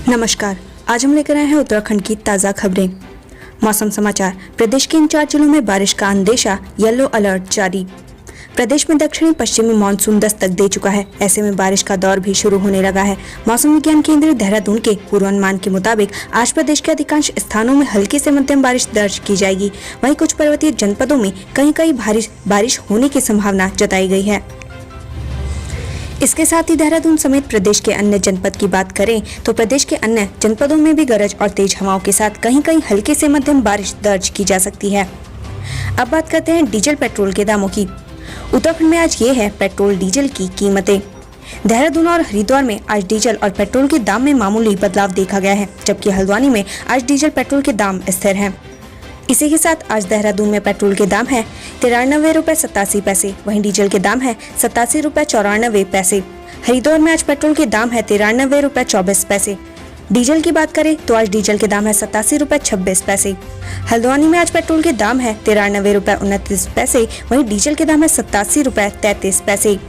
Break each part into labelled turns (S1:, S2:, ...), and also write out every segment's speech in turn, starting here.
S1: नमस्कार, आज हम लेकर आए हैं उत्तराखंड की ताज़ा खबरें। मौसम समाचार। प्रदेश के इन 4 जिलों में बारिश का अंदेशा, येलो अलर्ट जारी। प्रदेश में दक्षिणी पश्चिमी मानसून दस्तक दे चुका है। ऐसे में बारिश का दौर भी शुरू होने लगा है। मौसम विज्ञान केंद्र देहरादून के पूर्वानुमान के मुताबिक आज प्रदेश के अधिकांश स्थानों में हल्की से मध्यम बारिश दर्ज की जाएगी। वहीं कुछ पर्वतीय जनपदों में कहीं भारी बारिश होने की संभावना जताई गई है। इसके साथ ही देहरादून समेत प्रदेश के अन्य जनपद की बात करें तो प्रदेश के अन्य जनपदों में भी गरज और तेज हवाओं के साथ कहीं हल्के से मध्यम बारिश दर्ज की जा सकती है। अब बात करते हैं डीजल पेट्रोल के दामों की। उत्तराखंड में आज ये है पेट्रोल डीजल की कीमतें। देहरादून और हरिद्वार में आज डीजल और पेट्रोल के दाम में मामूली बदलाव देखा गया है, जबकि हल्द्वानी में आज डीजल पेट्रोल के दाम स्थिर हैं। इसी के साथ आज देहरादून में पेट्रोल के दाम है 93 रुपए 87 पैसे, वहीं डीजल के दाम है 87 रुपए 94 पैसे। हरिद्वार में आज पेट्रोल के दाम है 93 रुपए 24 पैसे। डीजल की बात करें तो आज डीजल के दाम है 87 रुपए 26 पैसे। हल्द्वानी में आज पेट्रोल के दाम है 93 रुपए 29 पैसे, वहीं डीजल के दाम है 87 रुपए 33 पैसे।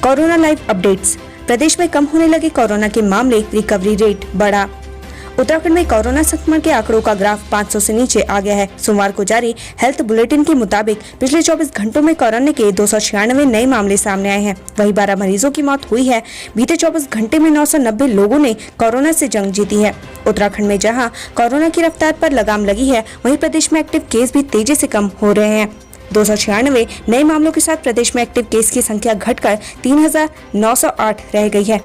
S1: Corona live updates. प्रदेश में कम होने लगे कोरोना के मामले, रिकवरी रेट बढ़ा। उत्तराखंड में कोरोना संक्रमण के आंकड़ों का ग्राफ 500 से नीचे आ गया है। सोमवार को जारी हेल्थ बुलेटिन के मुताबिक पिछले 24 घंटों में कोरोना के 296 नए मामले सामने आए हैं। वहीं 12 मरीजों की मौत हुई है। बीते 24 घंटे में 990 लोगों ने कोरोना से जंग जीती है। उत्तराखंड में जहां कोरोना की रफ्तार पर लगाम लगी है, वहीं प्रदेश में एक्टिव केस भी तेजी से कम हो रहे हैं। 296 नए मामलों के साथ प्रदेश में एक्टिव केस की संख्या घटकर 3908 रह गई है।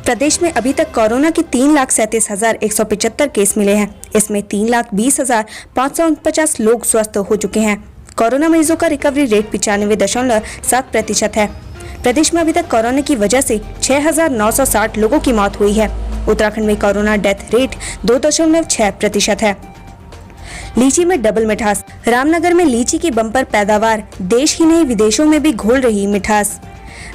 S1: प्रदेश में अभी तक कोरोना के 3,37,175 केस मिले हैं। इसमें 3,20,549 लोग स्वस्थ हो चुके हैं। कोरोना मरीजों का रिकवरी रेट 95.7% है। प्रदेश में अभी तक कोरोना की वजह से 6,960 लोगों की मौत हुई है। उत्तराखंड में कोरोना डेथ रेट 2.6% है। लीची में डबल मिठास। रामनगर में लीची की बम्पर पैदावार, देश ही नहीं विदेशों में भी घोल रही मिठास।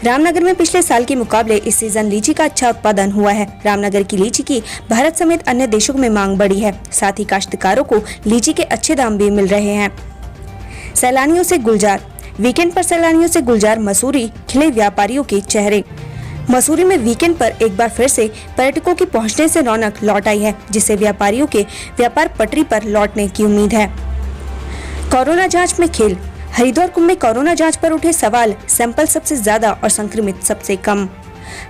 S1: रामनगर में पिछले साल के मुकाबले इस सीजन लीची का अच्छा उत्पादन हुआ है। रामनगर की लीची की भारत समेत अन्य देशों में मांग बढ़ी है। साथ ही काश्तकारों को लीची के अच्छे दाम भी मिल रहे हैं। सैलानियों से गुलजार। वीकेंड पर सैलानियों से गुलजार मसूरी, खिले व्यापारियों के चेहरे। मसूरी में वीकेंड पर एक बार फिर से पर्यटकों के पहुंचने से रौनक लौट आई है, जिससे व्यापारियों के व्यापार पटरी पर लौटने की उम्मीद है। कोरोना जांच में खेल। हरिद्वार कुंभ में कोरोना जांच पर उठे सवाल, सैंपल सबसे ज्यादा और संक्रमित सबसे कम।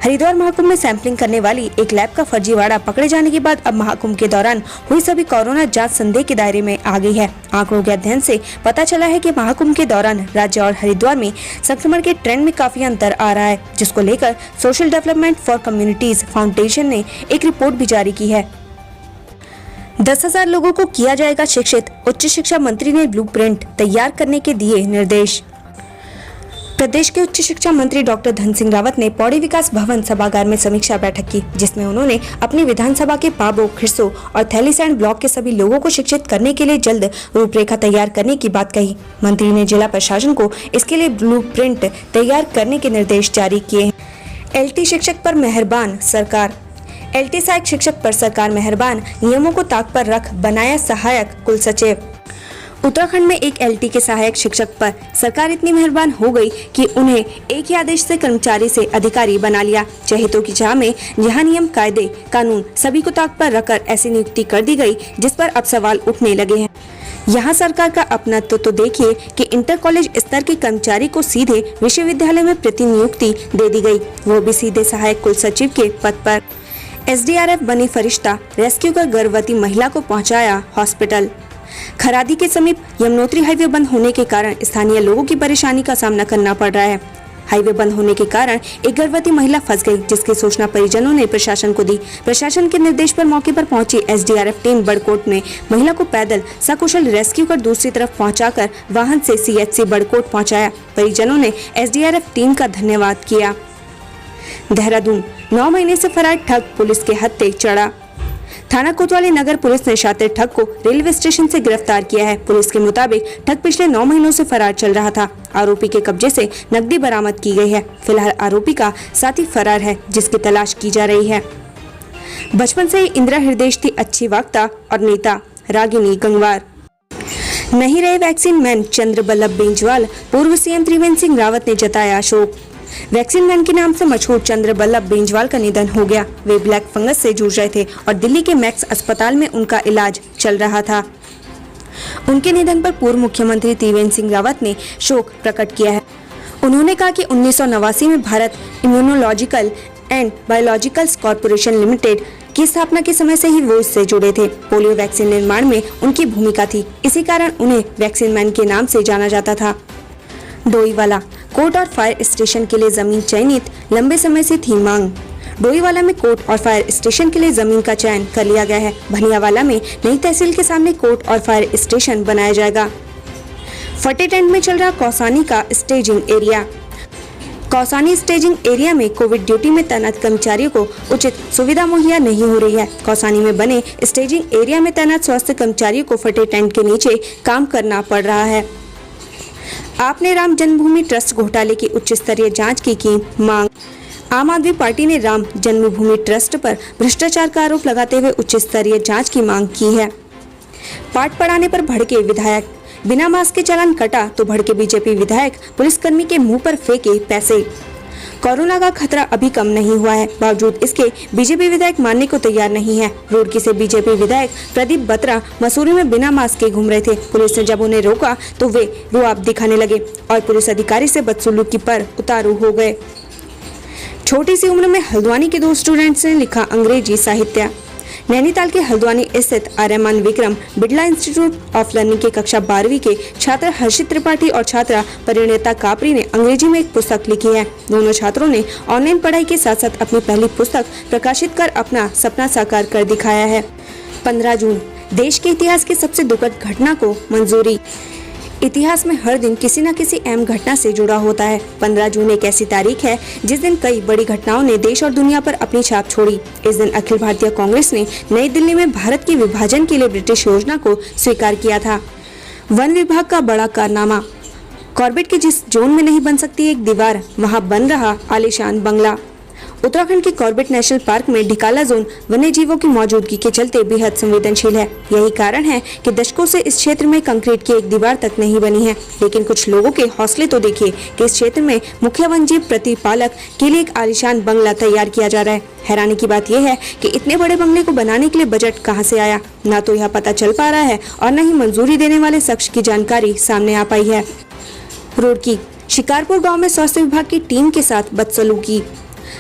S1: हरिद्वार महाकुंभ में सैंपलिंग करने वाली एक लैब का फर्जीवाड़ा पकड़े जाने के बाद अब महाकुंभ के दौरान हुई सभी कोरोना जांच संदेह के दायरे में आ गई है। आंकड़ों के अध्ययन से पता चला है कि महाकुंभ के दौरान राज्य और हरिद्वार में संक्रमण के ट्रेंड में काफी अंतर आ रहा है, जिसको लेकर social development for communities foundation ने एक रिपोर्ट भी जारी की है। 10,000 लोगों को किया जाएगा शिक्षित। उच्च शिक्षा मंत्री ने ब्लूप्रिंट तैयार करने के दिए निर्देश। प्रदेश के उच्च शिक्षा मंत्री डॉक्टर धन सिंह रावत ने पौड़ी विकास भवन सभागार में समीक्षा बैठक की, जिसमें उन्होंने अपनी विधानसभा के पाबो, खिरसो और थैलीसैंड ब्लॉक के सभी लोगों को शिक्षित करने के लिए जल्द रूपरेखा तैयार करने की बात कही। मंत्री ने जिला प्रशासन को इसके लिए ब्लूप्रिंट तैयार करने के निर्देश जारी किए हैं। एलटी शिक्षक पर मेहरबान सरकार। एलटी सहायक शिक्षक पर सरकार मेहरबान, नियमों को ताक पर रख बनाया सहायक कुल सचिव। उत्तराखंड में एक एलटी के सहायक शिक्षक पर सरकार इतनी मेहरबान हो गई कि उन्हें एक ही आदेश से कर्मचारी से अधिकारी बना लिया। चहेतों की चाह में जहां नियम, कायदे, कानून सभी को ताक पर रखकर ऐसी नियुक्ति कर दी गई, जिस पर अब सवाल उठने लगे हैं। यहाँ सरकार का अपनत्व तो देखिए कि इंटर कॉलेज स्तर के कर्मचारी को सीधे विश्वविद्यालय में प्रतिनियुक्ति दे दी गई, वो भी सीधे सहायक कुल सचिव के पद पर। एसडीआरएफ बनी फरिश्ता, रेस्क्यू कर गर्भवती महिला को पहुंचाया हॉस्पिटल। खरादी के समीप यमुनोत्री हाईवे बंद होने के कारण स्थानीय लोगों की परेशानी का सामना करना पड़ रहा है। हाईवे बंद होने के कारण एक गर्भवती महिला फंस गई, जिसकी सूचना परिजनों ने प्रशासन को दी। प्रशासन के निर्देश पर मौके पर पहुंची एसडीआरएफ टीम बड़कोट में महिला को पैदल सकुशल रेस्क्यू कर दूसरी तरफ पहुंचाकर वाहन से सीएचसी बड़कोट पहुंचाया। परिजनों ने एसडीआरएफ टीम का धन्यवाद किया। देहरादून, 9 महीने से फरार ठग पुलिस के हत्थे चढ़ा। थाना कोतवाली नगर पुलिस ने शातिर ठग को रेलवे स्टेशन से गिरफ्तार किया है। पुलिस के मुताबिक ठग पिछले 9 महीनों से फरार चल रहा था। आरोपी के कब्जे से नकदी बरामद की गई है। फिलहाल आरोपी का साथी फरार है, जिसकी तलाश की जा रही है। बचपन से ही इंदिरा हृदय थी अच्छी वक्ता और नेता। रागिनी गंगवार। नहीं रहे वैक्सीन मैन चंद्रबल्लभ बेंजवाल, पूर्व सीएम त्रिवेंद्र सिंह रावत ने जताया शोक। वैक्सीन मैन के नाम से मशहूर चंद्रबल्लभ बेंजवाल का निधन हो गया। वे ब्लैक फंगस से जूझ रहे थे और दिल्ली के मैक्स अस्पताल में उनका इलाज चल रहा था। उनके निधन पर पूर्व मुख्यमंत्री त्रिवेंद्र सिंह रावत ने शोक प्रकट किया है। उन्होंने कहा कि 1989 में Bharat immunological and biologicals corporation limited की स्थापना के समय से ही वो इससे जुड़े थे। पोलियो वैक्सीन निर्माण में उनकी भूमिका थी, इसी कारण उन्हें वैक्सीन मैन के नाम से जाना जाता था। डोईवाला कोर्ट और फायर स्टेशन के लिए जमीन चयनित, लंबे समय से थी मांग। डोईवाला में कोर्ट और फायर स्टेशन के लिए जमीन का चयन कर लिया गया है। भनियावाला में नई तहसील के सामने कोर्ट और फायर स्टेशन बनाया जाएगा। फटे टेंट में चल रहा कौसानी का staging area. Kausani staging area में कोविड ड्यूटी में तैनात कर्मचारियों को उचित सुविधा मुहैया नहीं हो रही है। कौसानी में बने स्टेजिंग एरिया में तैनात स्वास्थ्य कर्मचारियों को फटे टेंट के नीचे काम करना पड़ रहा है। आपने राम जन्मभूमि ट्रस्ट घोटाले की उच्च स्तरीय जांच की मांग। आम आदमी पार्टी ने राम जन्मभूमि ट्रस्ट पर भ्रष्टाचार का आरोप लगाते हुए उच्च स्तरीय जांच की मांग की है। पाठ पढ़ाने पर भड़के विधायक, बिना मास्क के चालान कटा तो भड़के बीजेपी विधायक, पुलिसकर्मी के मुंह पर फेंके पैसे। कोरोना का खतरा अभी कम नहीं हुआ है, बावजूद इसके बीजेपी विधायक मानने को तैयार नहीं है। रुड़की से बीजेपी विधायक प्रदीप बत्रा मसूरी में बिना मास्क के घूम रहे थे। पुलिस ने जब उन्हें रोका तो वे रुआब दिखाने लगे और पुलिस अधिकारी से बदसलूकी पर उतारू हो गए। छोटी सी उम्र में हल्द्वानी के 2 स्टूडेंट्स ने लिखा अंग्रेजी साहित्य। नैनीताल के हल्द्वानी स्थित Aryaman Vikram Birla institute of learning के कक्षा 12वीं के छात्र हर्षित त्रिपाठी और छात्रा परिणीता कापरी ने अंग्रेजी में एक पुस्तक लिखी है। दोनों छात्रों ने ऑनलाइन पढ़ाई के साथ साथ अपनी पहली पुस्तक प्रकाशित कर अपना सपना साकार कर दिखाया है। 15 जून देश के इतिहास की सबसे दुखद घटना को मंजूरी। इतिहास में हर दिन किसी न किसी अहम घटना से जुड़ा होता है। 15 जून एक ऐसी तारीख है जिस दिन कई बड़ी घटनाओं ने देश और दुनिया पर अपनी छाप छोड़ी। इस दिन अखिल भारतीय कांग्रेस ने नई दिल्ली में भारत के विभाजन के लिए ब्रिटिश योजना को स्वीकार किया था। वन विभाग का बड़ा कारनामा। कॉर्बेट के जिस जोन में नहीं बन सकती एक दीवार, वहाँ बन रहा आलीशान बंगला। उत्तराखंड के कॉर्बेट नेशनल पार्क में ढिकाला जोन वन्य जीवों की मौजूदगी के चलते बेहद संवेदनशील है। यही कारण है कि दशकों से इस क्षेत्र में कंक्रीट की एक दीवार तक नहीं बनी है। लेकिन कुछ लोगों के हौसले तो देखिए कि इस क्षेत्र में मुख्य वन्यजीव प्रतिपालक के लिए एक आलीशान बंगला तैयार किया जा रहा है। हैरानी की बात यह है कि इतने बड़े बंगले को बनाने के लिए बजट कहां से आया, न तो यह पता चल पा रहा है और न ही मंजूरी देने वाले शख्स की जानकारी सामने आ पाई है। रुड़की शिकारपुर गाँव में स्वास्थ्य विभाग की टीम के साथ बदसलूकी।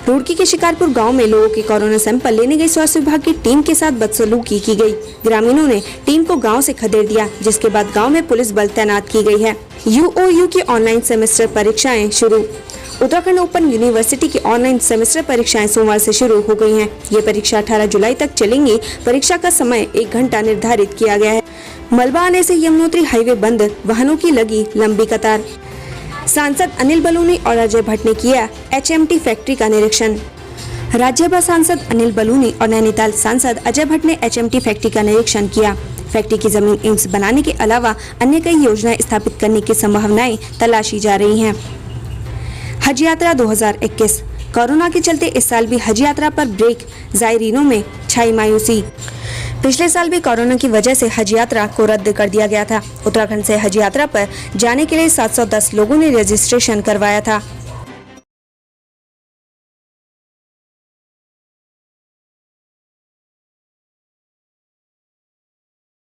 S1: रुड़की के शिकारपुर गांव में लोगों के कोरोना सैंपल लेने गई स्वास्थ्य विभाग की टीम के साथ बदसलूकी की गई। ग्रामीणों ने टीम को गांव से खदेड़ दिया, जिसके बाद गांव में पुलिस बल तैनात की गई है। यूओयू की ऑनलाइन सेमेस्टर परीक्षाएं शुरू। उत्तराखंड ओपन यूनिवर्सिटी की ऑनलाइन सेमेस्टर परीक्षाएं सोमवार से शुरू हो गई हैं। ये परीक्षा 18 जुलाई तक चलेंगी। परीक्षा का समय 1 घंटा निर्धारित किया गया है। मलबा आने से यमुनोत्री हाईवे बंद, वाहनों की लगी लंबी कतार। सांसद अनिल बलूनी और अजय भट्ट ने किया HMT फैक्ट्री का निरीक्षण। राज्यसभा सांसद अनिल बलूनी और नैनीताल सांसद अजय भट्ट ने HMT फैक्ट्री का निरीक्षण किया। फैक्ट्री की जमीन एम्स बनाने के अलावा अन्य कई योजनाएं स्थापित करने की संभावनाएं तलाशी जा रही हैं। हज यात्रा 2021। कोरोना के चलते इस साल भी हज यात्रा पर ब्रेक, जायरीनों में छाई मायूसी। पिछले साल भी कोरोना की वजह से हज यात्रा को रद्द कर दिया गया था। उत्तराखंड से हज यात्रा पर जाने के लिए 710 लोगों ने रजिस्ट्रेशन करवाया था।